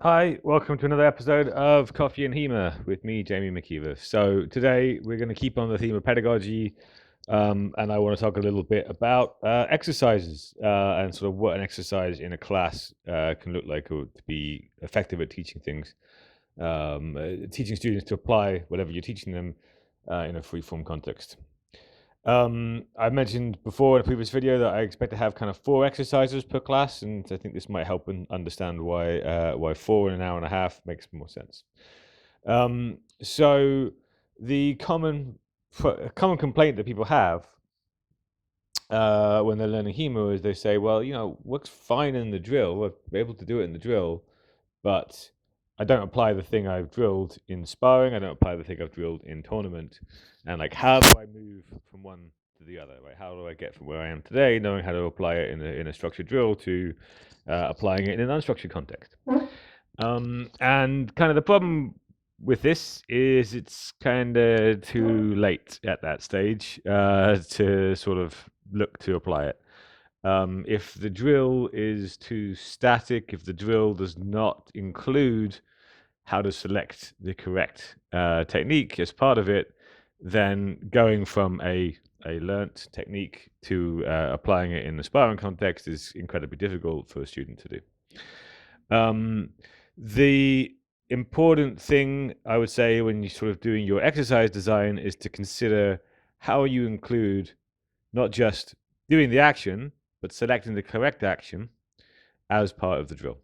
Hi, welcome to another episode of Coffee and HEMA with me, Jamie McKeever. So today we're going to keep on the theme of pedagogy, and I want to talk a little bit about exercises and sort of what an exercise in a class can look like or to be effective at teaching things, teaching students to apply whatever you're teaching them in a free form context. I mentioned before in a previous video that I expect to have kind of 4 exercises per class, and I think this might help understand why 4 in an hour and a half makes more sense. So the common complaint that people have when they're learning HEMA is they say, well, works fine in the drill. We're able to do it in the drill, but I don't apply the thing I've drilled in sparring. I don't apply the thing I've drilled in tournament. And like, how do I move from one to the other? Right? How do I get from where I am today, knowing how to apply it in a structured drill, to applying it in an unstructured context? And kind of the problem with this is it's kind of too late at that stage to sort of look to apply it. If the drill is too static, if the drill does not include how to select the correct technique as part of it, then going from a learnt technique to applying it in the sparring context is incredibly difficult for a student to do. The important thing I would say when you're sort of doing your exercise design is to consider how you include not just doing the action, but selecting the correct action as part of the drill.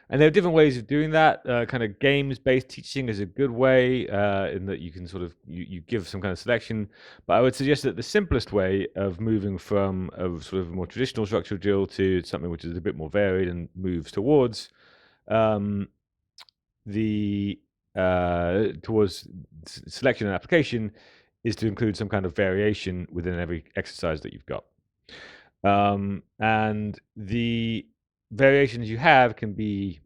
And there are different ways of doing that. Kind of games-based teaching is a good way in that you can sort of you give some kind of selection. But I would suggest that the simplest way of moving from a sort of more traditional structural drill to something which is a bit more varied and moves towards um, the towards selection and application is to include some kind of variation within every exercise that you've got. And the variations you have can be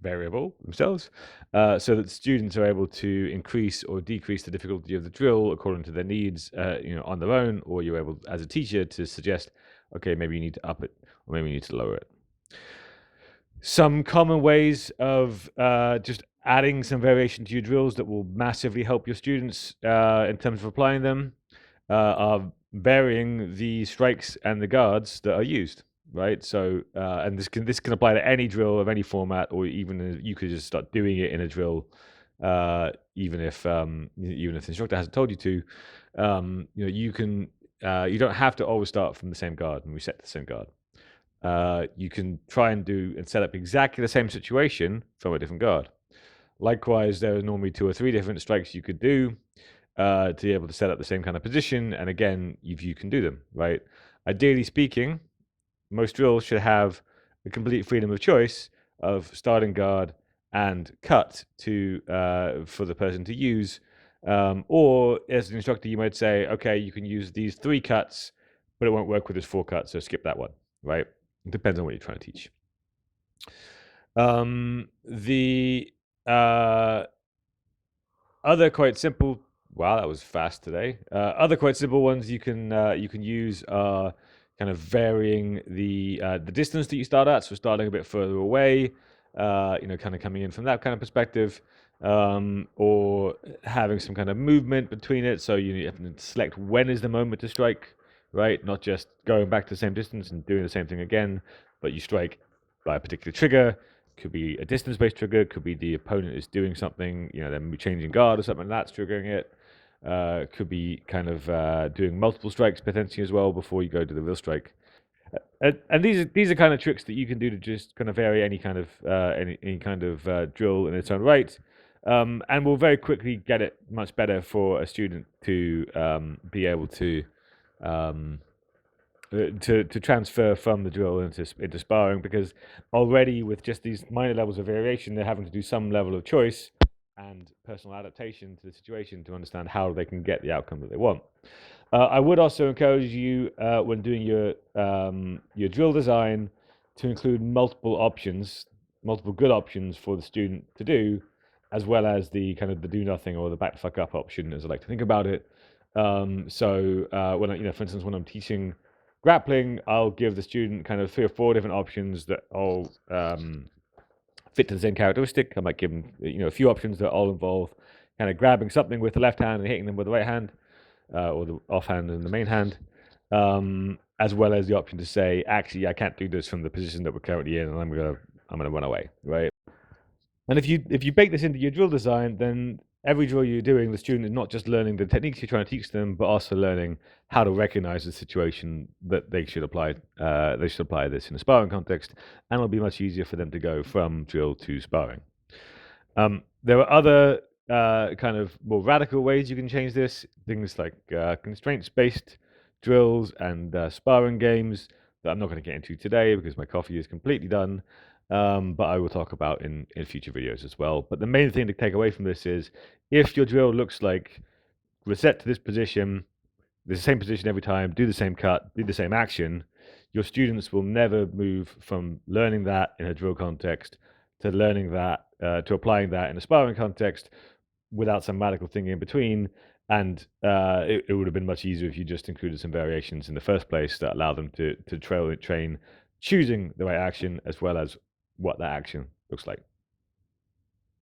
variable themselves, so that students are able to increase or decrease the difficulty of the drill according to their needs, on their own, or you're able, as a teacher, to suggest, okay, maybe you need to up it, or maybe you need to lower it. Some common ways of just adding some variation to your drills that will massively help your students in terms of applying them are varying the strikes and the guards that are used, right? So, and this can apply to any drill of any format, or even you could just start doing it in a drill, even if the instructor hasn't told you to. You can you don't have to always start from the same guard and reset the same guard. You can try and do and set up exactly the same situation from a different guard. Likewise, there are normally 2 or 3 different strikes you could do to be able to set up the same kind of position. And again, if you can do them, right? Ideally speaking, most drills should have a complete freedom of choice of starting guard and cut to for the person to use. Or as an instructor, you might say, okay, you can use these 3 cuts, but it won't work with this 4 cuts, so skip that one, right? It depends on what you're trying to teach. The other quite simple. Wow, that was fast today. Other quite simple ones you can use are kind of varying the distance that you start at. So starting a bit further away, kind of coming in from that kind of perspective, or having some kind of movement between it. So you have to select when is the moment to strike, right? Not just going back to the same distance and doing the same thing again, but you strike by a particular trigger. Could be a distance-based trigger. Could be the opponent is doing something, them changing guard or something that's triggering it. Could be kind of doing multiple strikes potentially as well before you go to the real strike. And these are kind of tricks that you can do to just kind of vary any kind of drill in its own right, and will very quickly get it much better for a student to be able to transfer from the drill into sparring, because already with just these minor levels of variation, they're having to do some level of choice and personal adaptation to the situation to understand how they can get the outcome that they want. I would also encourage you when doing your drill design to include multiple good options for the student to do, as well as the kind of the do nothing or the back the fuck up option, as I like to think about it. When for instance, when I'm teaching grappling, I'll give the student kind of 3 or 4 different options that fit to the same characteristic. I might give them, a few options that all involve kind of grabbing something with the left hand and hitting them with the right hand, or the offhand and the main hand, as well as the option to say, actually, I can't do this from the position that we're currently in, and I'm gonna run away, right? And if you bake this into your drill design, then every drill you're doing, the student is not just learning the techniques you're trying to teach them, but also learning how to recognize the situation that they should apply. They should apply this in a sparring context, and it'll be much easier for them to go from drill to sparring. There are other kind of more radical ways you can change this. Things like constraints-based drills and sparring games that I'm not going to get into today because my coffee is completely done. But I will talk about in future videos as well. But the main thing to take away from this is if your drill looks like reset to this position, the same position every time, do the same cut, do the same action, your students will never move from learning that in a drill context to learning that, to applying that in a sparring context without some radical thing in between. And it would have been much easier if you just included some variations in the first place that allow them to train choosing the right action as well as what that action looks like.